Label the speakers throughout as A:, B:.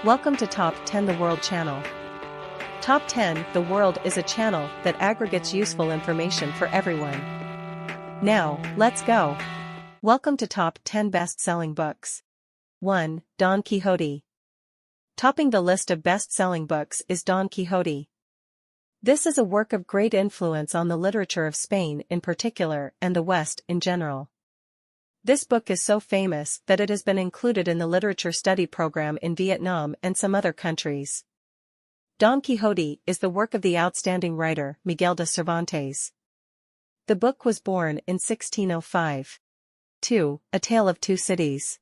A: Welcome to Top 10 the World channel. Top 10 the World is a channel that aggregates useful information for everyone. Now, let's go. Welcome to Top 10 best-selling books. 1. Don Quixote. Topping the list of best-selling books is Don Quixote. This is a work of great influence on the literature of Spain in particular and the West in general. This book is so famous that it has been included in the literature study program in Vietnam and some other countries. Don Quixote is the work of the outstanding writer Miguel de Cervantes. The book was born in 1605. 2. A Tale of Two Cities.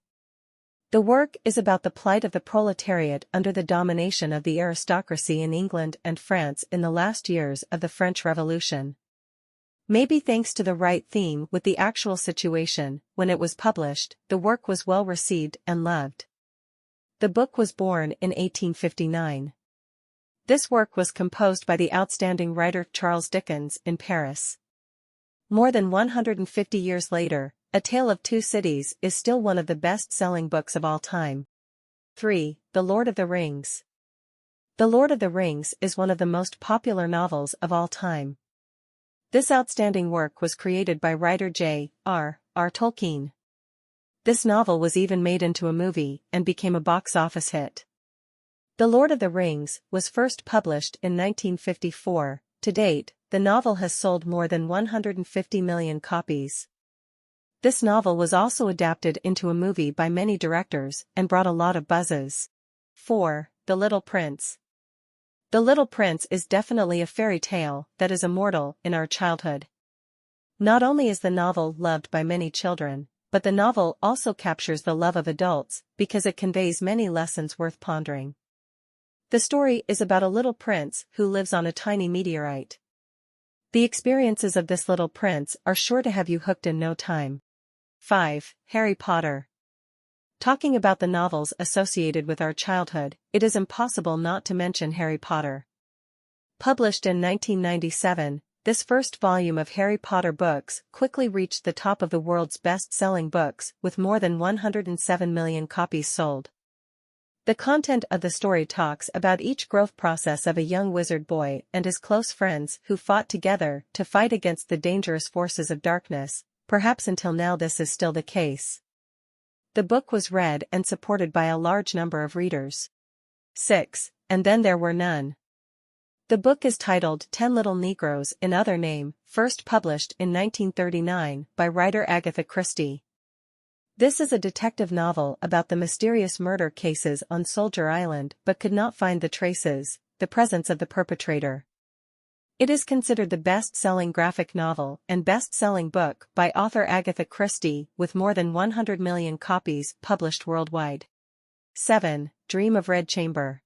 A: The work is about the plight of the proletariat under the domination of the aristocracy in England and France in the last years of the French Revolution. Maybe thanks to the right theme with the actual situation, when it was published, the work was well received and loved. The book was born in 1859. This work was composed by the outstanding writer Charles Dickens in Paris. More than 150 years later, A Tale of Two Cities is still one of the best-selling books of all time. 3. The Lord of the Rings. The Lord of the Rings is one of the most popular novels of all time. This outstanding work was created by writer J.R.R. Tolkien. This novel was even made into a movie and became a box office hit. The Lord of the Rings was first published in 1954. To date, the novel has sold more than 150 million copies. This novel was also adapted into a movie by many directors and brought a lot of buzzes. 4. The Little Prince. The Little Prince is definitely a fairy tale that is immortal in our childhood. Not only is the novel loved by many children, but the novel also captures the love of adults because it conveys many lessons worth pondering. The story is about a little prince who lives on a tiny meteorite. The experiences of this little prince are sure to have you hooked in no time. 5. Harry Potter. Talking about the novels associated with our childhood, it is impossible not to mention Harry Potter. Published in 1997, this first volume of Harry Potter books quickly reached the top of the world's best-selling books with more than 107 million copies sold. The content of the story talks about each growth process of a young wizard boy and his close friends who fought together to fight against the dangerous forces of darkness. Perhaps until now this is still the case. The book was read and supported by a large number of readers. 6. And Then There Were None. The book is titled 10 Little Negroes in Other Name, first published in 1939 by writer Agatha Christie. This is a detective novel about the mysterious murder cases on Soldier Island but could not find the presence of the perpetrator. It is considered the best-selling graphic novel and best-selling book by author Agatha Christie with more than 100 million copies published worldwide. 7. Dream of Red Chamber.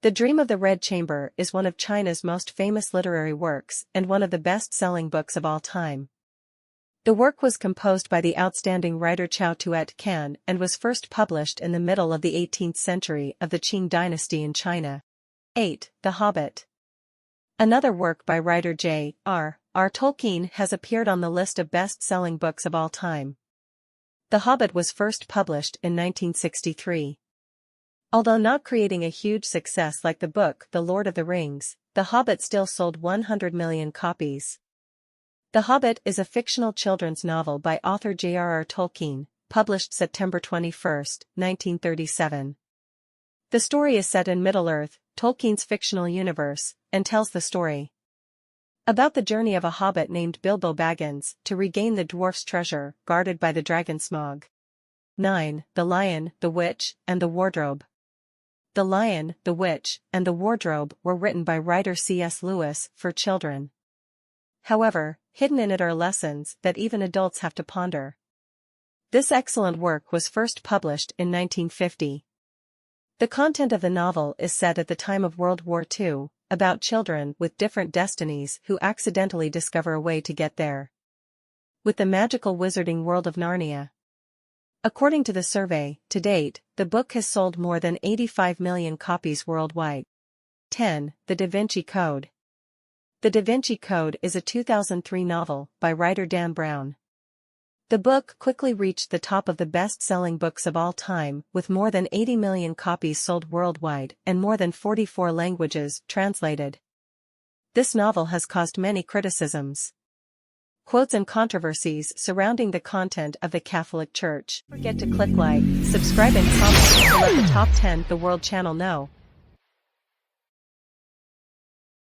A: The Dream of the Red Chamber is one of China's most famous literary works and one of the best-selling books of all time. The work was composed by the outstanding writer Chao Tuet-Kan and was first published in the middle of the 18th century of the Qing dynasty in China. 8. The Hobbit. Another work by writer J.R.R. Tolkien has appeared on the list of best-selling books of all time. The Hobbit was first published in 1963. Although not creating a huge success like the book The Lord of the Rings, The Hobbit still sold 100 million copies. The Hobbit is a fictional children's novel by author J.R.R. Tolkien, published September 21, 1937. The story is set in Middle-earth, Tolkien's fictional universe, and tells the story about the journey of a hobbit named Bilbo Baggins to regain the dwarf's treasure guarded by the dragon Smaug. 9. The Lion, the Witch, and the Wardrobe. The Lion, the Witch, and the Wardrobe were written by writer C.S. Lewis for children. However, hidden in it are lessons that even adults have to ponder. This excellent work was first published in 1950. The content of the novel is set at the time of World War II, about children with different destinies who accidentally discover a way to get there. With the magical wizarding world of Narnia. According to the survey, to date, the book has sold more than 85 million copies worldwide. 10. The Da Vinci Code. The Da Vinci Code is a 2003 novel by writer Dan Brown. The book quickly reached the top of the best-selling books of all time, with more than 80 million copies sold worldwide and more than 44 languages translated. This novel has caused many criticisms, quotes and controversies surrounding the content of the Catholic Church. Don't forget to click like, subscribe and comment to let the Top 10 The World channel know.